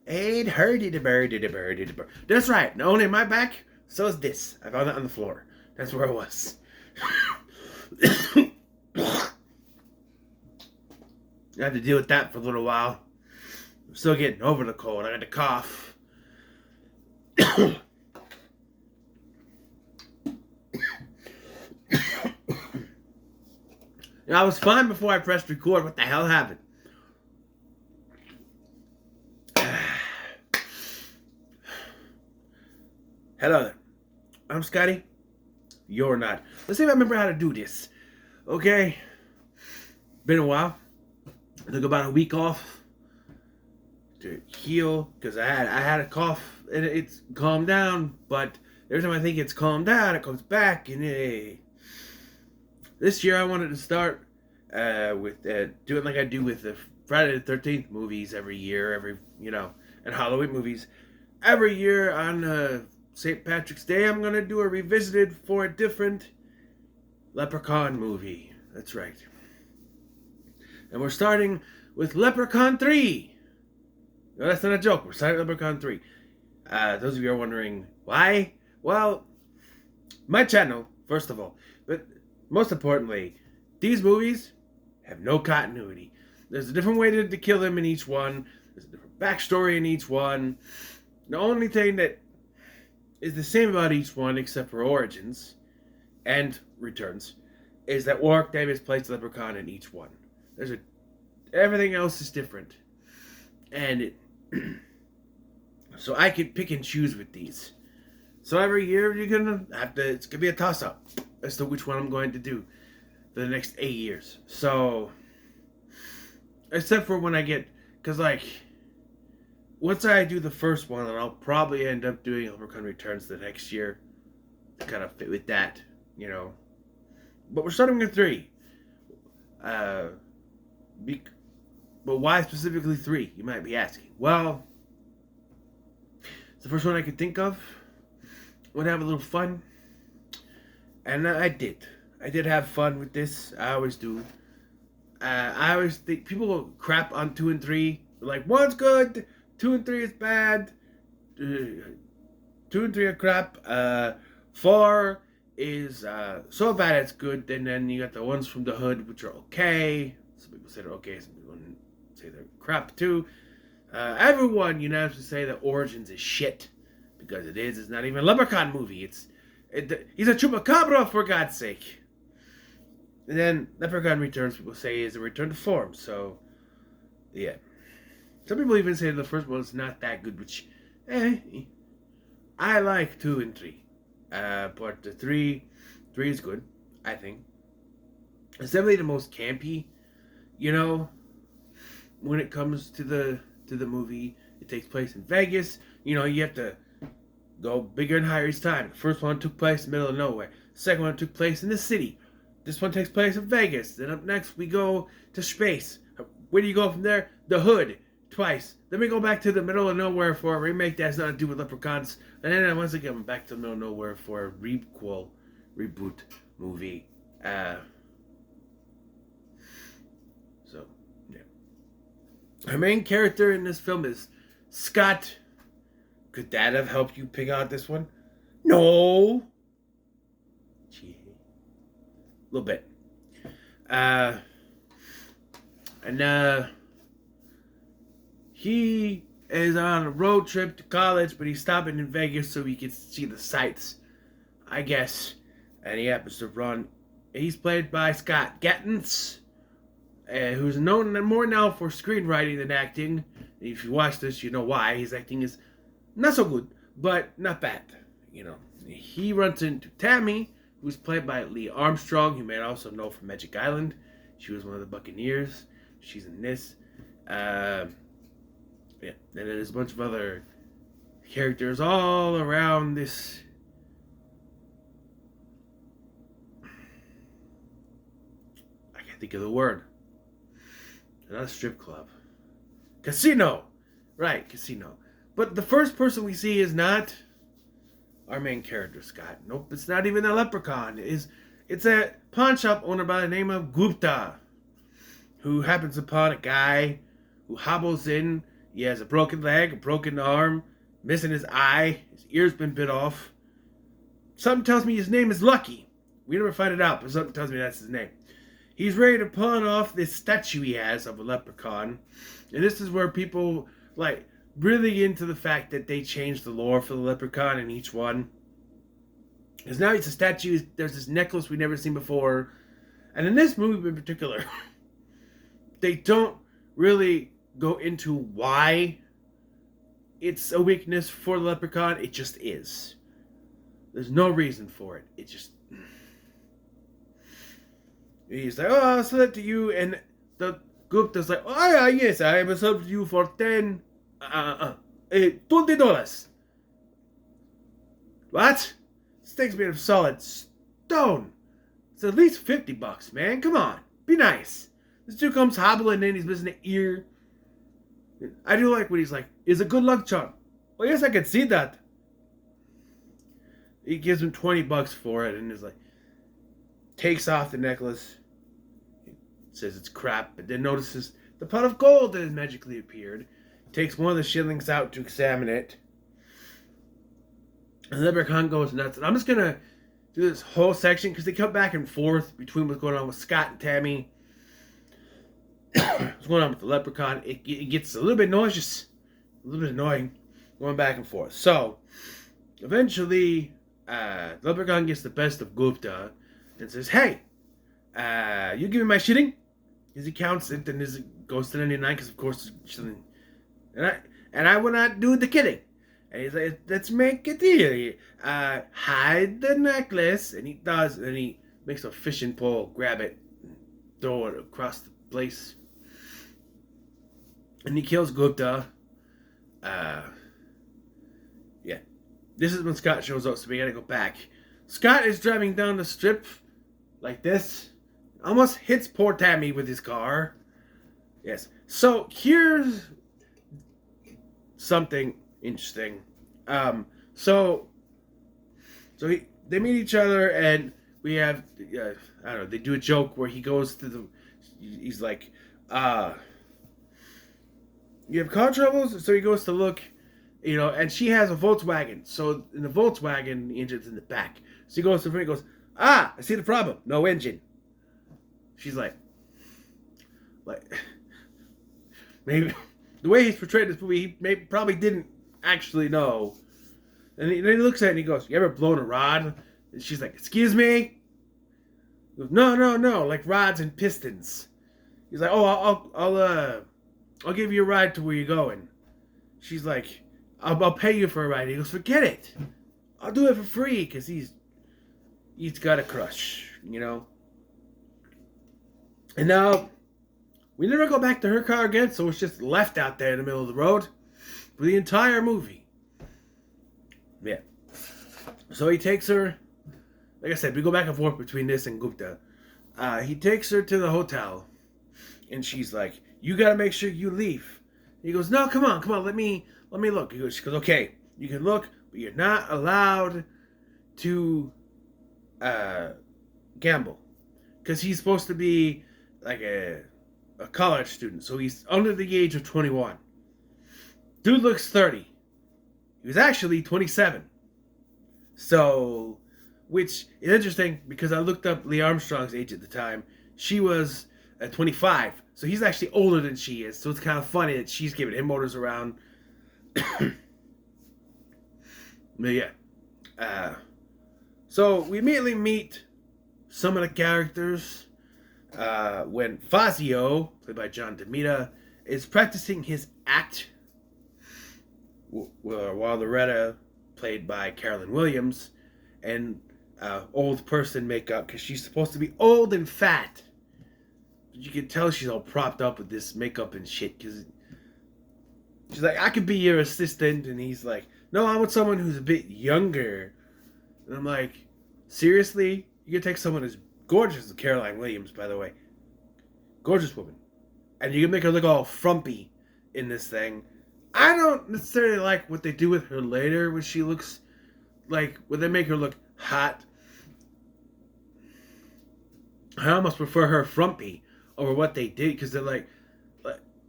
Ain't hurdy the birdie the birdie the bird. That's right. Not only my back, so is this. I found it on the floor. That's where it was. I had to deal with that for a little while. I'm still getting over the cold. I got the cough. I was fine before I pressed record. What the hell happened? Hello there. I'm Scotty. You're not. Let's see if I remember how to do this. Okay. Been a while. I took about a week off to heal because I had a cough and it's calmed down. But every time I think it's calmed down, it comes back. And this year I wanted to start with doing like I do with the Friday the 13th movies every year, and Halloween movies. Every year on St. Patrick's Day, I'm going to do a revisited for a different Leprechaun movie. That's right. And we're starting with Leprechaun 3. No, that's not a joke. We're starting with Leprechaun 3. Those of you are wondering why? Well, my channel, first of all. But most importantly, these movies have no continuity. There's a different way to kill them in each one. There's a different backstory in each one. The only thing that is the same about each one, except for origins and returns, is that Warwick Davis plays Leprechaun in each one. Everything else is different, and so I can pick and choose with these. So every year you're gonna have to. It's gonna be a toss-up as to which one I'm going to do for the next 8 years. So, except for when I get, because once I do the first one, then I'll probably end up doing Leprechaun Returns the next year to kind of fit with that, But we're starting with 3. But why specifically 3, you might be asking. Well, it's the first one I could think of. I want to have a little fun. And I did. I did have fun with this. I always do. I always think people crap on 2 and 3. They're like, 1's good, 2 and 3 is bad. 2 and 3 are crap. 4 is so bad it's good. And then you got the ones from the hood, which are okay. Some people say they're okay. Some people say they're crap too. Everyone unanimously say that Origins is shit because it is. It's not even a Leprechaun movie. He's a chupacabra, for God's sake. And then Leprechaun Returns, people say, is a return to form. So, yeah. Some people even say the first one is not that good, which, I like 2 and 3. But the 3 is good, I think. It's definitely the most campy, when it comes to the movie. It takes place in Vegas. You have to go bigger and higher each time. The first one took place in the middle of nowhere. The second one took place in the city. This one takes place in Vegas. Then up next we go to space. Where do you go from there? The hood. Twice. Then we go back to the middle of nowhere for a remake that has nothing to do with leprechauns. And then once again back to the middle of nowhere for a reboot movie. So, yeah. Our main character in this film is Scott. Could that have helped you pick out this one? No. Gee. A little bit. He is on a road trip to college, but he's stopping in Vegas so he can see the sights, I guess. And he happens to run. He's played by Scott Gattens, who's known more now for screenwriting than acting. If you watch this, you know why. His acting is not so good, but not bad. He runs into Tammy, who's played by Lee Armstrong. You may also know from Magic Island. She was one of the Buccaneers. She's in this. Yeah, and then there's a bunch of other characters all around this. I can't think of the word. Not a strip club. Casino! Right, casino. But the first person we see is not our main character, Scott. Nope, it's not even a leprechaun. It's a pawn shop owner by the name of Gupta, who happens upon a guy who hobbles in. He has a broken leg, a broken arm, missing his eye, his ear's been bit off. Something tells me his name is Lucky. We never find it out, but something tells me that's his name. He's ready to pawn off this statue he has of a leprechaun. And this is where people, like, really into the fact that they changed the lore for the leprechaun in each one. Because now it's a statue, there's this necklace we've never seen before. And in this movie in particular, they don't really go into why it's a weakness for the leprechaun. It just is. There's no reason for it. It just... He's like, oh, I'll sell it to you. And the Gupta's like, oh, yeah, yes, I will sell it to you for $20. What? This thing's made of solid stone. It's at least $50, man. Come on. Be nice. This dude comes hobbling in. He's missing an ear. I do like when he's like, it's a good luck charm. Well, yes, I can see that. He gives him $20 for it and is like, takes off the necklace. Says it's crap, but then notices the pot of gold that has magically appeared. Takes one of the shillings out to examine it. And the leprechaun goes nuts. And I'm just going to do this whole section because they come back and forth between what's going on with Scott and Tammy. What's going on with the leprechaun. It gets a little bit noisious. A little bit annoying. Going back and forth. So, eventually, the leprechaun gets the best of Gupta and says, hey, you give me my shilling? Because he counts it and it goes to 99 because, of course, shilling. And I will not do the kidding. And he's like, let's make a deal. Hide the necklace. And he does. And then he makes a fishing pole, grab it, throw it across the place. And he kills Gupta. Yeah. This is when Scott shows up, so we gotta go back. Scott is driving down the strip like this. Almost hits poor Tammy with his car. Yes. So here's something interesting. They meet each other and we have I don't know, they do a joke where he goes to he's like, you have car troubles? So he goes to look, and she has a Volkswagen. So in the Volkswagen, the engine's in the back. So he goes to the front and goes, I see the problem. No engine. She's like, maybe the way he's portrayed this movie, he probably didn't actually know. And then he looks at it and he goes, you ever blown a rod? And she's like, excuse me? He goes, no, like rods and pistons. He's like, oh, I'll give you a ride to where you're going. She's like, I'll pay you for a ride. He goes, forget it. I'll do it for free because he's got a crush, And now, we never go back to her car again, so it's just left out there in the middle of the road for the entire movie. Yeah. So he takes her, like I said, we go back and forth between this and Gupta. He takes her to the hotel, and she's like, you gotta make sure you leave. He goes, no, come on, let me look. She goes, okay, you can look, but you're not allowed to gamble. Because he's supposed to be like a college student, so he's under the age of 21. Dude looks 30. He was actually 27. So, which is interesting because I looked up Lee Armstrong's age at the time. She was 25. So he's actually older than she is. So it's kind of funny that she's giving him orders around. But yeah. So we immediately meet some of the characters. When Fazio, played by John DeMita, is practicing his act. While Loretta, played by Carolyn Williams, and old person makeup, because she's supposed to be old and fat. But you can tell she's all propped up with this makeup and shit, because she's like, I could be your assistant, and he's like, no, I want someone who's a bit younger. And I'm like, seriously? You can take someone as gorgeous as Caroline Williams, by the way. Gorgeous woman. And you can make her look all frumpy in this thing. I don't necessarily like what they do with her later, when she looks like, when they make her look hot. I almost prefer her frumpy over what they did, because they're like,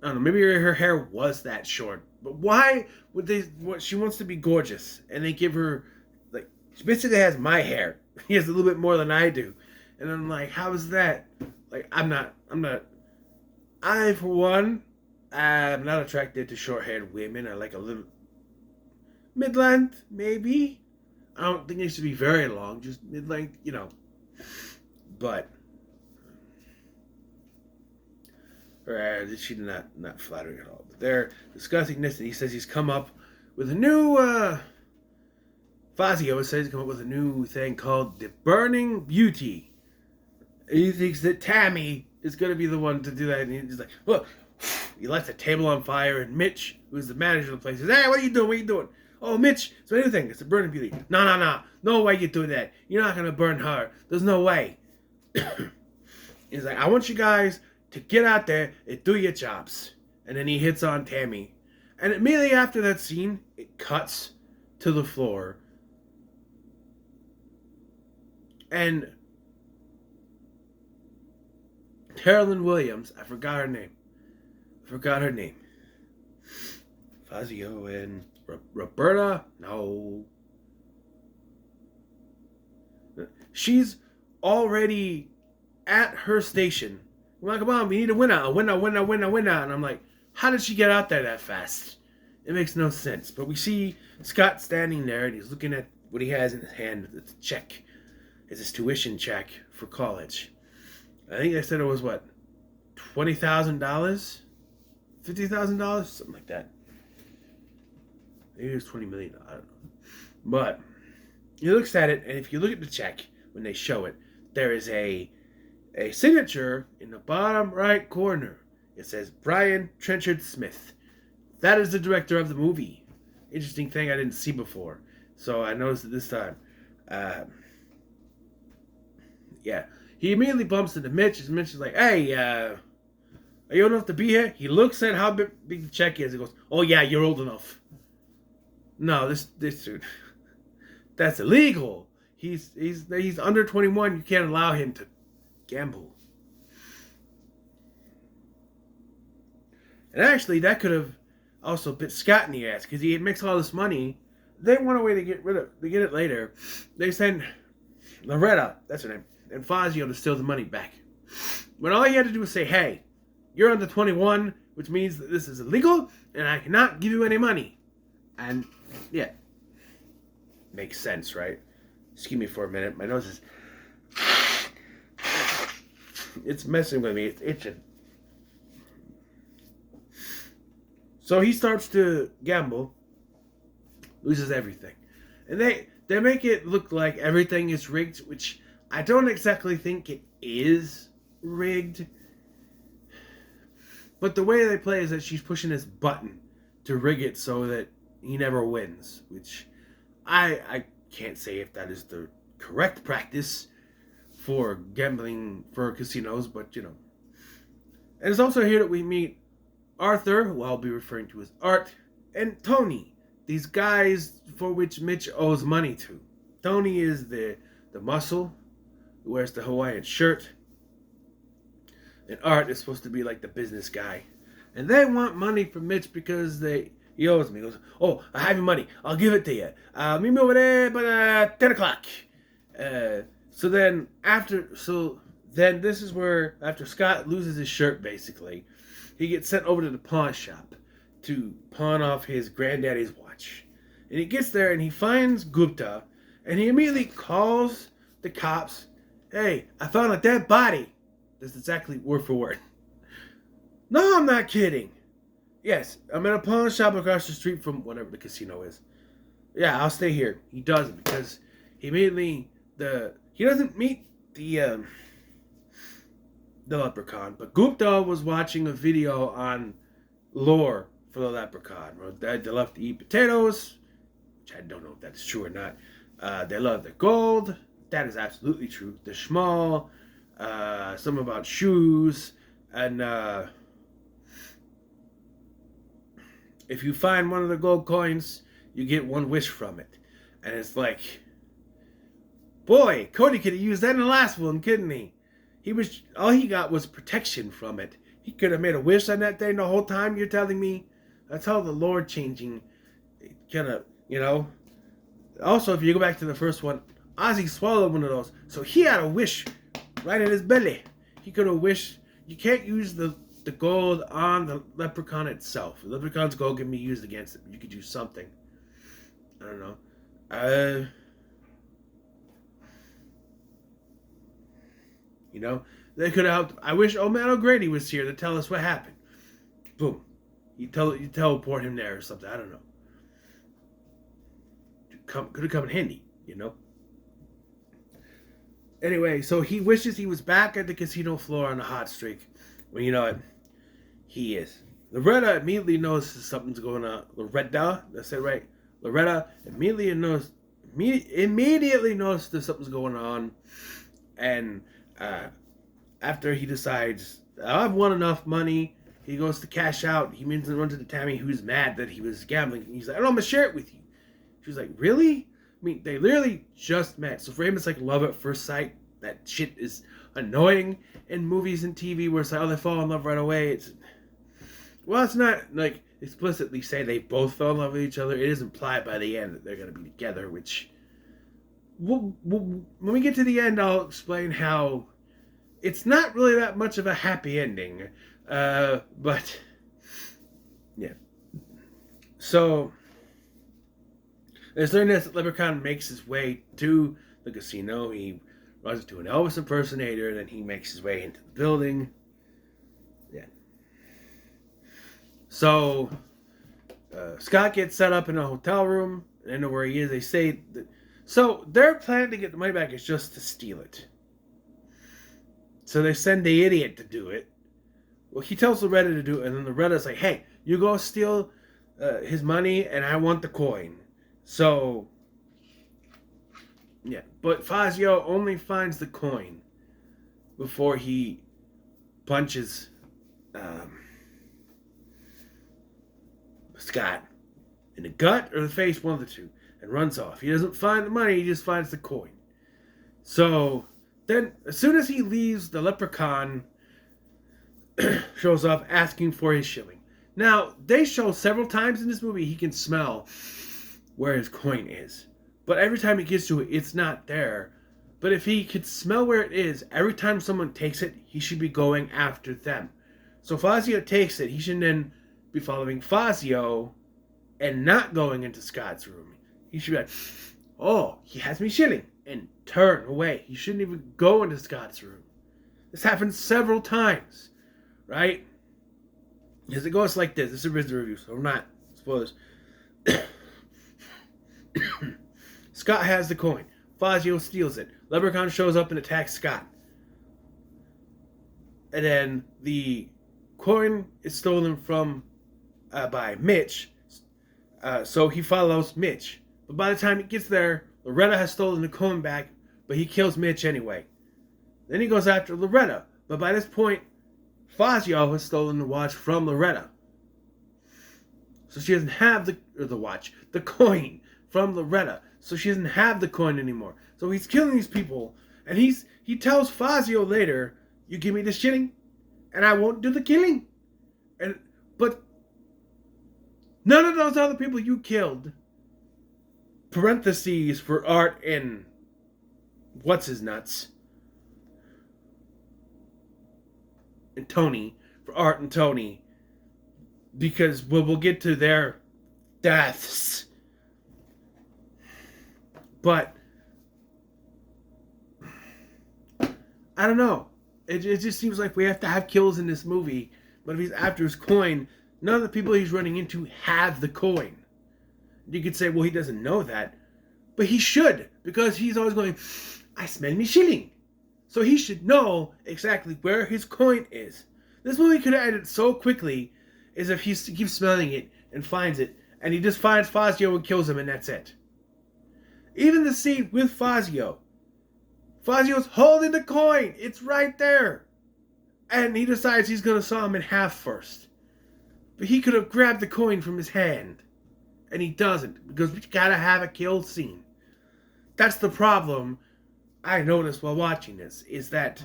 I don't know, maybe her hair was that short. But why would they, what, she wants to be gorgeous, and they give her, like, she basically has my hair. He has a little bit more than I do. And I'm like, how is that? Like, I, for one, I'm not attracted to short-haired women. I like a little, mid-length, maybe. I don't think they should be very long, just mid-length, you know. But, she's not flattering at all. But they're discussing this, and he says he's come up with a new, Fazio says he's come up with a new thing called the Burning Beauty. And he thinks that Tammy is going to be the one to do that, and he's like, look, he lights the table on fire, and Mitch, who's the manager of the place, says, hey, what are you doing? What are you doing? Oh, Mitch, it's anything. It's a burning beauty. No. No way you're doing that. You're not going to burn her. There's no way. He's like, I want you guys to get out there and do your jobs. And then he hits on Tammy. And immediately after that scene, it cuts to the floor. And Carolyn Williams, I forgot her name. Fazio and Roberta? No. She's already at her station. We're like, come on, we need a winner. And I'm like, how did she get out there that fast? It makes no sense. But we see Scott standing there, and he's looking at what he has in his hand. It's a check. It's his tuition check for college. I think they said it was, what, $20,000? $50,000? Something like that. Maybe it was $20 million. I don't know. But he looks at it, and if you look at the check, when they show it, there is a signature in the bottom right corner. It says Brian Trenchard Smith. That is the director of the movie. Interesting thing I didn't see before. So I noticed it this time. Yeah. He immediately bumps into Mitch. And Mitch is like, hey, are you old enough to be here? He looks at how big the check is. He goes, oh yeah, you're old enough. No, this dude, that's illegal. He's under 21. You can't allow him to gamble. And actually, that could have also bit Scott in the ass, because he makes all this money. They want a way to get it later. They send Loretta, that's her name, and Fazio to steal the money back. When all he had to do was say, hey, you're under 21, which means that this is illegal, and I cannot give you any money. And, yeah. Makes sense, right? Excuse me for a minute. My nose is... It's messing with me. It's itching. So he starts to gamble. Loses everything. And they make it look like everything is rigged, which I don't exactly think it is rigged. But the way they play is that she's pushing this button to rig it so that he never wins, which I can't say if that is the correct practice for gambling for casinos, but you know. And it's also here that we meet Arthur, who I'll be referring to as Art, and Tony, these guys for which Mitch owes money to. Tony is the muscle who wears the Hawaiian shirt, and Art is supposed to be like the business guy. And they want money from Mitch because he owes me. He goes, oh, I have your money. I'll give it to you. Meet me over there by 10 o'clock. So then this is where, after Scott loses his shirt, basically, he gets sent over to the pawn shop to pawn off his granddaddy's watch. And he gets there and he finds Gupta, and he immediately calls the cops. Hey, I found a dead body. That's exactly word for word. No, I'm not kidding. Yes, I'm at a pawn shop across the street from whatever the casino is. Yeah, I'll stay here. He doesn't, because he immediately he doesn't meet the Leprechaun, but Gupta was watching a video on lore for the Leprechaun. They love to eat potatoes, which I don't know if that is true or not. They love the gold. That is absolutely true. The schmal, something about shoes, and if you find one of the gold coins, you get one wish from it. And it's like, boy, Cody could have used that in the last one, couldn't he? All he got was protection from it. He could have made a wish on that thing the whole time. You're telling me? That's how the Lord changing kind of, you know. Also, if you go back to the first one, Ozzy swallowed one of those. So he had a wish right in his belly. He could have wished. You can't use the gold on the leprechaun itself. The leprechaun's gold can be used against it. You could use something. I don't know. You know, they could have helped. I wish Old Man O'Grady was here to tell us what happened. Boom. You teleport him there or something. I don't know. Could have come in handy, you know. Anyway, so he wishes he was back at the casino floor on a hot streak. Well, you know what? He is. Loretta immediately notices something's going on. Loretta, that's it right. Loretta immediately notices that something's going on, and after he decides I've won enough money, he goes to cash out. He means to run to the Tammy, who's mad that he was gambling. He's like, "I don't, I'm gonna share it with you." She's like, "Really?" I mean, they literally just met. So for him, it's like love at first sight. That shit is annoying in movies and TV where it's like, oh, they fall in love right away. It's not like explicitly say they both fell in love with each other. It is implied by the end that they're going to be together, which when we get to the end, I'll explain how it's not really that much of a happy ending. But yeah. So as during this, Leprechaun makes his way to the casino. He runs into an Elvis impersonator, and then he makes his way into the building. Yeah. So Scott gets set up in a hotel room. I don't know where he is. They say that. So their plan to get the money back is just to steal it. So they send the idiot to do it. Well, he tells Loretta to do it, and then Loretta's like, "Hey, you go steal his money, and I want the coin." So, yeah. But Fazio only finds the coin before he punches Scott in the gut or the face, one of the two, and runs off. He doesn't find the money, he just finds the coin. So, then, as soon as he leaves, the leprechaun shows up asking for his shilling. Now, they show several times in this movie he can smell where his coin is. But every time he gets to it, it's not there. But if he could smell where it is, every time someone takes it, he should be going after them. So Fazio takes it, he should then be following Fazio and not going into Scott's room. He should be like, "Oh, he has me shilling," and turn away. He shouldn't even go into Scott's room. This happens several times, right? Because it goes like this. This is the review, so I'm not spoilers. Scott has the coin. Fazio steals it. Leprechaun shows up and attacks Scott. And then the coin is stolen from by Mitch. So he follows Mitch. But by the time he gets there, Loretta has stolen the coin back, but he kills Mitch anyway. Then he goes after Loretta. But by this point, Fazio has stolen the watch from Loretta. So she doesn't have the coin from Loretta. So she doesn't have the coin anymore. So he's killing these people. And he tells Fazio later, "You give me the shilling, and I won't do the killing." But none of those other people you killed, parentheses for Art and what's his nuts, and Tony, for Art and Tony, because we'll get to their deaths. But I don't know. It just seems like we have to have kills in this movie. But if he's after his coin, none of the people he's running into have the coin. You could say, well, he doesn't know that. But he should. Because he's always going, "I smell me shilling." So he should know exactly where his coin is. This movie could have ended so quickly as if he keeps smelling it and finds it. And he just finds Fazio and kills him, and that's it. Even the scene with Fazio. Fazio's holding the coin. It's right there. And he decides he's going to saw him in half first. But he could have grabbed the coin from his hand. And he doesn't. Because we gotta have a kill scene. That's the problem I noticed while watching this. Is that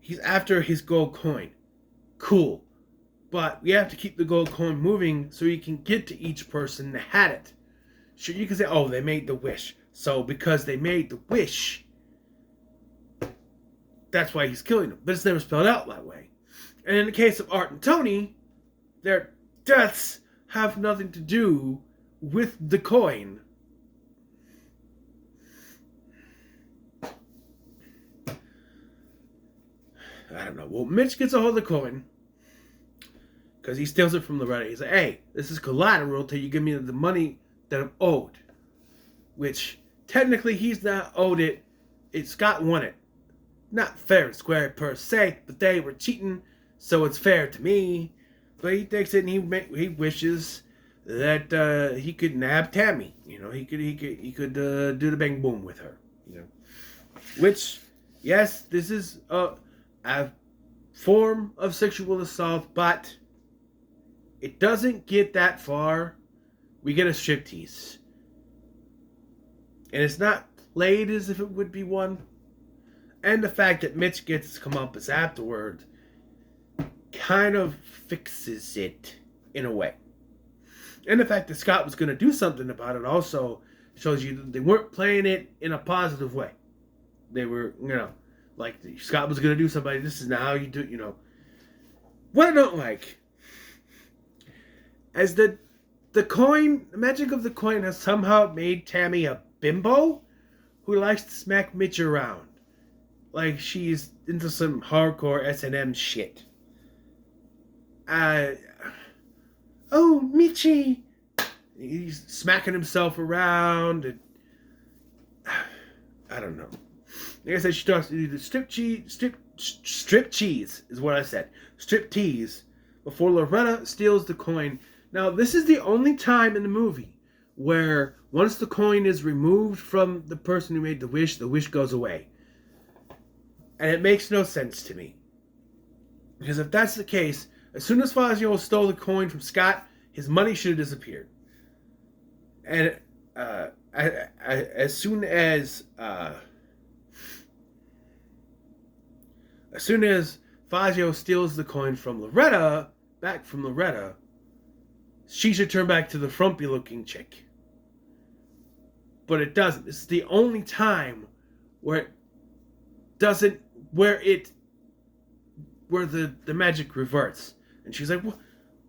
he's after his gold coin. Cool. But we have to keep the gold coin moving so you can get to each person that had it. Sure, you can say, oh, they made the wish. So because they made the wish, that's why he's killing them. But it's never spelled out that way. And in the case of Art and Tony, their deaths have nothing to do with the coin. I don't know. Well, Mitch gets a hold of the coin because he steals it from Loretta. He's like, hey, this is collateral till you give me the money that I'm owed. Which, technically, he's not owed it. Scott won it. Not fair and square per se, but they were cheating, so it's fair to me. But he takes it and he wishes that he could nab Tammy. You know, he could do the bang boom with her. You know, which, yes, this is a form of sexual assault, but it doesn't get that far. We get a striptease, and it's not played as if it would be one. And the fact that Mitch gets to come up as afterward kind of fixes it in a way. And the fact that Scott was going to do something about it also shows you that they weren't playing it in a positive way. They were, like Scott was going to do something. This is not how you do it, What I don't like is that the magic of the coin has somehow made Tammy a bimbo who likes to smack Mitch around. Like she's into some hardcore S&M shit. Oh, Mitchie! He's smacking himself around. And, I don't know. Like I said, she talks to the strip cheese is what I said. Strip tease before Loretta steals the coin. Now, this is the only time in the movie where once the coin is removed from the person who made the wish goes away. And it makes no sense to me. Because if that's the case, as soon as Fazio stole the coin from Scott, his money should have disappeared. And as soon as Fazio steals the coin from Loretta, she should turn back to the frumpy-looking chick. But it doesn't. This is the only time where the magic reverts. And she's like,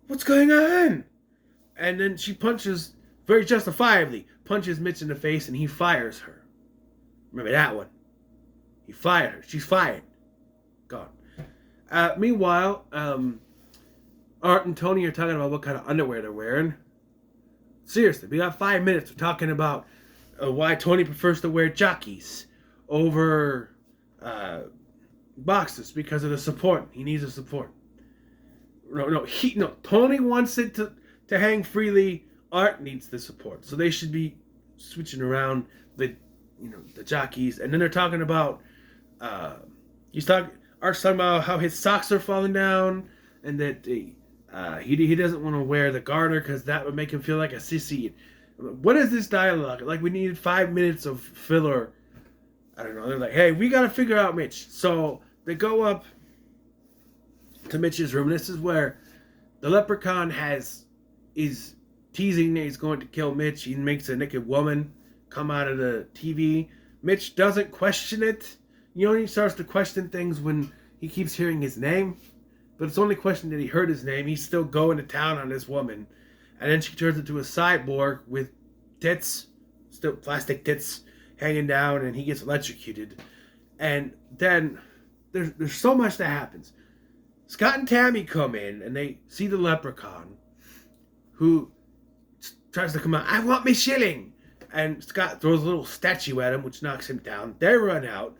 what's going on? And then she punches, very justifiably, Mitch in the face and he fires her. Remember that one. He fired her. She's fired. Gone. Meanwhile, Art and Tony are talking about what kind of underwear they're wearing. Seriously, we got 5 minutes of talking about why Tony prefers to wear jockeys over boxers because of the support. He needs the support. No. Tony wants it to hang freely. Art needs the support. So they should be switching around the jockeys. And then they're talking about Art's talking about how his socks are falling down and that he doesn't want to wear the garter because that would make him feel like a sissy. What is this dialogue? Like we needed 5 minutes of filler. I don't know. They're like, hey, we got to figure out Mitch. So they go up to Mitch's room. This is where the Leprechaun is teasing that he's going to kill Mitch. He makes a naked woman come out of the TV. Mitch doesn't question it. He starts to question things when he keeps hearing his name. But it's only question that he heard his name. He's still going to town on this woman. And then she turns into a cyborg with tits, still plastic tits, hanging down, and he gets electrocuted. And then there's so much that happens. Scott and Tammy come in, and they see the Leprechaun, who tries to come out. I want me shilling! And Scott throws a little statue at him, which knocks him down. They run out.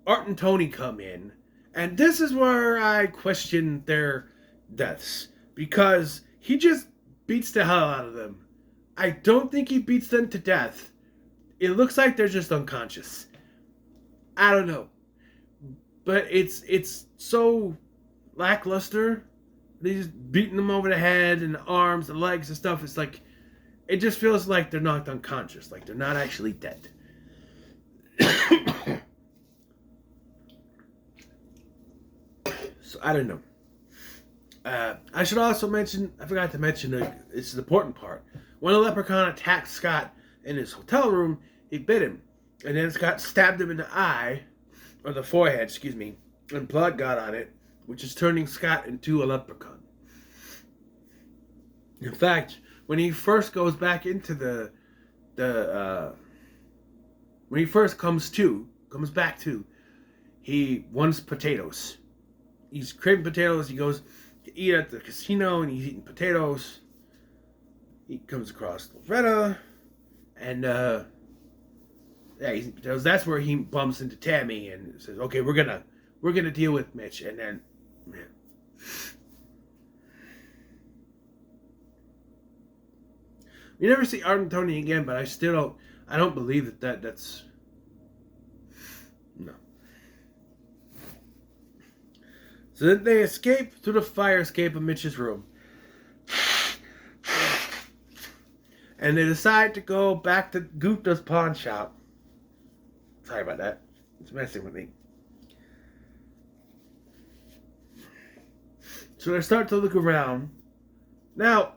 Art and Tony come in. And this is where I question their deaths. Because he just beats the hell out of them. I don't think he beats them to death. It looks like they're just unconscious. I don't know. But it's so lackluster. He's beating them over the head and the arms, the legs and stuff. It's like, it just feels like they're knocked unconscious. Like they're not actually dead. So I don't know. I should also mention, I forgot to mention, it's the important part. When a leprechaun attacked Scott in his hotel room, he bit him. And then Scott stabbed him in the eye, or the forehead, excuse me, and blood got on it, which is turning Scott into a leprechaun. In fact, when he first goes back into when he first comes back to, he wants potatoes. He's craving potatoes. He goes to eat at the casino and he's eating potatoes. He comes across Loretta and he's eating potatoes. That's where he bumps into Tammy and says, "Okay, we're gonna deal with Mitch." And then, man. We never see Art and Tony again, but I don't believe that's no. So then they escape through the fire escape of Mitch's room. And they decide to go back to Gupta's pawn shop. Sorry about that. It's messing with me. So they start to look around. Now,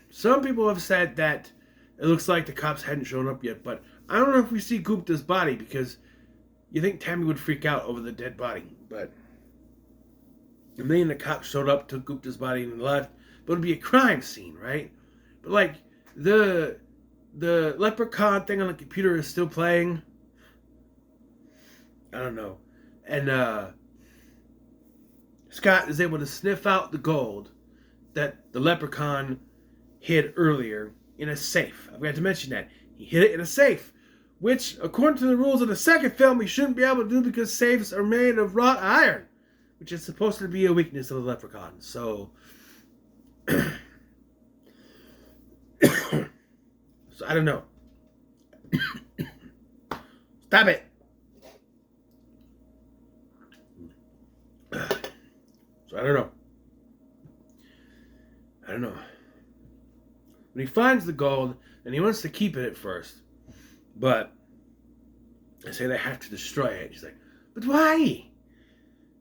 some people have said that it looks like the cops hadn't shown up yet, but I don't know if we see Gupta's body because you think Tammy would freak out over the dead body, but and then the cops showed up, took Gupta's body and left, but it'd be a crime scene, right? But like the leprechaun thing on the computer is still playing. I don't know. And Scott is able to sniff out the gold that the leprechaun hid earlier in a safe. I forgot to mention that. He hid it in a safe, which, according to the rules of the second film, he shouldn't be able to do because safes are made of wrought iron, which is supposed to be a weakness of the leprechaun. So, so I don't know. Stop it. So I don't know. When he finds the gold, and he wants to keep it at first, but I say they have to destroy it. He's like, but why?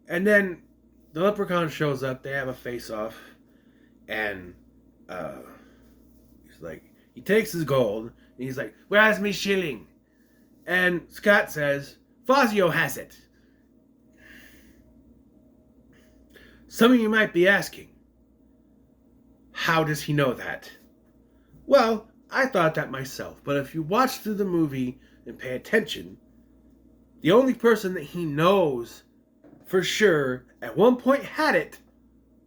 And then the leprechaun shows up. They have a face-off, and he's like, he takes his gold, and he's like, where's me shilling? And Scott says, Fazio has it. Some of you might be asking, how does he know that? Well, I thought that myself, but if you watch through the movie and pay attention, the only person that he knows for sure at one point had it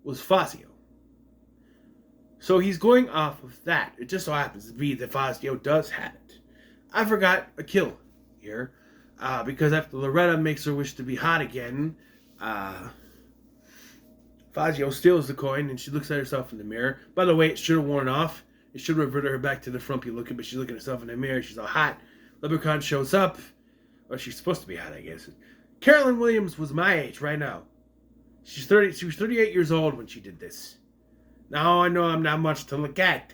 was Fazio. So he's going off of that. It just so happens to be that Fazio does have it. I forgot a kill here, because after Loretta makes her wish to be hot again, Fazio steals the coin and she looks at herself in the mirror. By the way, it should have worn off. It should have reverted her back to the frumpy looking, but she's looking at herself in the mirror. She's all hot. Leprechaun shows up. Well, she's supposed to be hot, I guess. Carolyn Williams was my age right now. She's 30. She was 38 years old when she did this. Now, I know I'm not much to look at,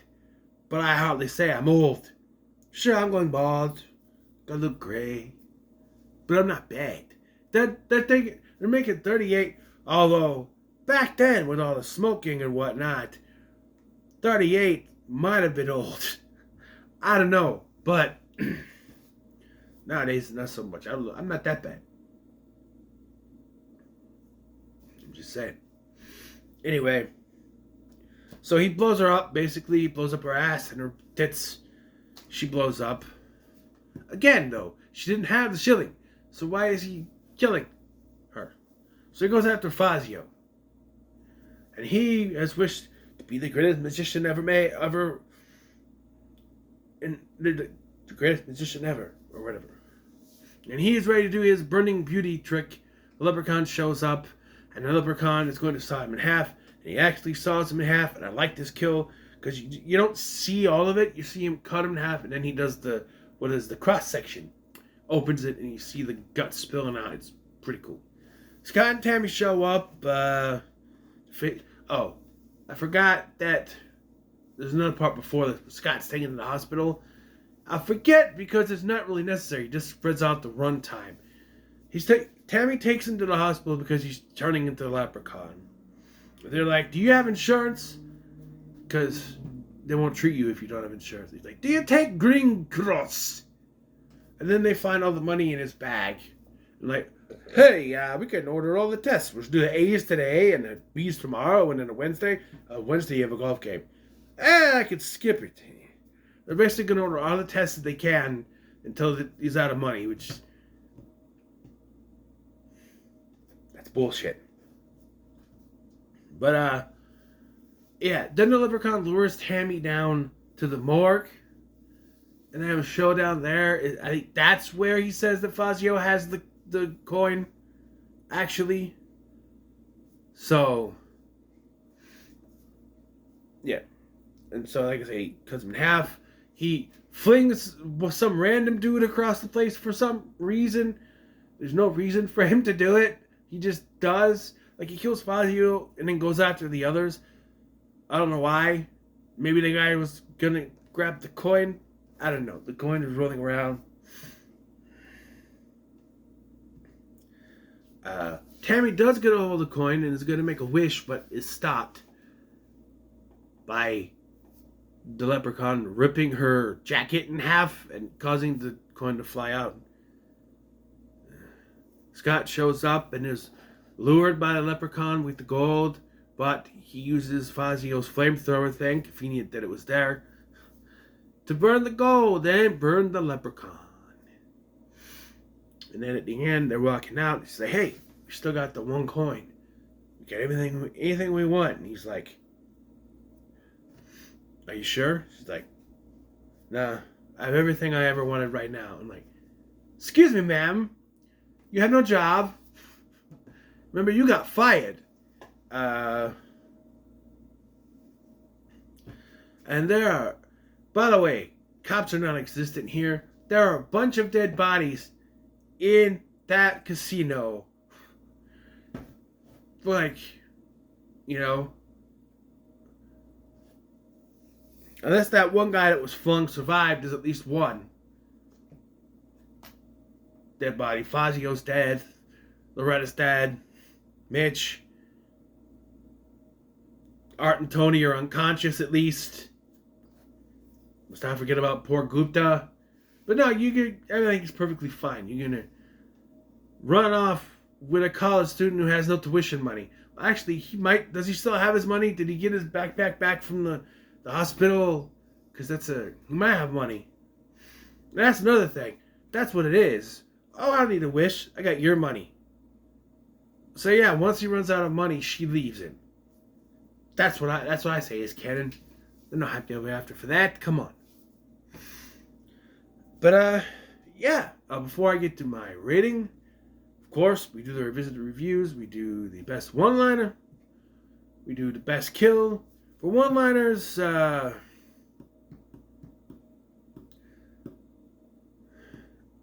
but I hardly say I'm old. Sure, I'm going bald. Got a little gray. But I'm not bad. They're making 38, although back then, with all the smoking and whatnot, 38 might have been old. I don't know, but nowadays, not so much. I'm not that bad. I'm just saying. Anyway, so he blows her up, basically. He blows up her ass and her tits. She blows up. Again, though, she didn't have the shilling. So why is he killing her? So he goes after Fazio. And he has wished to be the greatest magician ever, and the greatest magician ever, or whatever. And he is ready to do his burning beauty trick. The leprechaun shows up, and the leprechaun is going to saw him in half, and he actually saws him in half, and I like this kill, because you don't see all of it, you see him cut him in half, and then he does the cross section. Opens it, and you see the guts spilling out. It's pretty cool. Scott and Tammy show up, oh, I forgot that there's another part before this. Scott's taken to the hospital. I forget because it's not really necessary. It just spreads out the runtime. Tammy takes him to the hospital because he's turning into the leprechaun. They're like, do you have insurance? Because they won't treat you if you don't have insurance. He's like, do you take Green Cross? And then they find all the money in his bag. And like, hey, we can order all the tests. We'll do the A's today and the B's tomorrow and then a Wednesday. Wednesday you have a golf game. I could skip it. They're basically going to order all the tests that they can until he's out of money, which... that's bullshit. But, yeah, then the Leprechaun lures Tammy down to the morgue. And they have a showdown there. I think that's where he says that Fazio has the coin, actually. So, yeah. And so, like I say, he cuts him in half. He flings some random dude across the place for some reason. There's no reason for him to do it. He just does. Like, he kills Fazio and then goes after the others. I don't know why. Maybe the guy was gonna grab the coin. I don't know. The coin was rolling around. Tammy does get a hold of the coin and is going to make a wish, but is stopped by the Leprechaun ripping her jacket in half and causing the coin to fly out. Scott shows up and is lured by the Leprechaun with the gold, but he uses Fazio's flamethrower thing, convenient that it was there, to burn the gold and burn the Leprechaun. And then at the end, they're walking out. They say, hey, we still got the one coin. We got anything we want. And he's like, are you sure? She's like, nah, I have everything I ever wanted right now. I'm like, excuse me, ma'am. You have no job. Remember, you got fired. And there are, by the way, cops are non-existent here. There are a bunch of dead bodies in that casino. Like, you know, unless that one guy that was flung survived, there's at least one dead body. Fazio's dead. Loretta's dead. Mitch. Art and Tony are unconscious at least. Let's not forget about poor Gupta. But no, everything's perfectly fine. You're gonna run off with a college student who has no tuition money. Actually, he might. Does he still have his money? Did he get his backpack back from the hospital? Because he might have money. And that's another thing. That's what it is. Oh, I don't need a wish. I got your money. So yeah, once he runs out of money, she leaves him. That's what I say is canon. There's no happy ever after for that. Come on. But yeah. Before I get to my rating, of course, we do the revisited reviews. We do the best one-liner. We do the best kill. For one-liners, I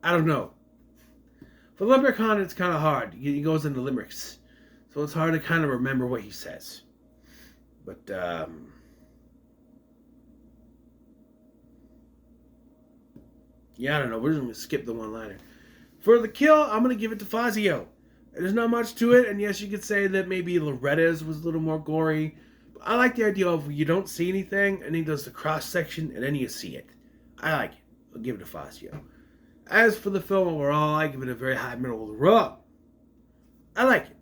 don't know. For Leprechaun, it's kind of hard. He goes into limericks. So it's hard to kind of remember what he says. But, yeah, I don't know. We're just going to skip the one-liner. For the kill, I'm going to give it to Fazio. There's not much to it, and yes, you could say that maybe Loretta's was a little more gory. But I like the idea of you don't see anything, and he does the cross-section, and then you see it. I like it. I'll give it to Fazio. As for the film overall, I give it a very high middle of the road. I like it.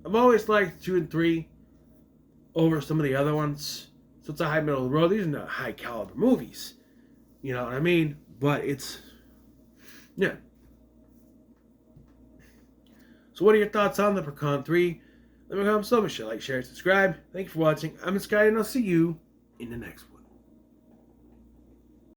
I've always liked 2 and 3 over some of the other ones. So it's a high middle of the road. These are not high caliber movies. You know what I mean? But it's, yeah. So what are your thoughts on Leprechaun 3? Let me know so much. Like, share, subscribe. Thank you for watching. I'm Sky, and I'll see you in the next one.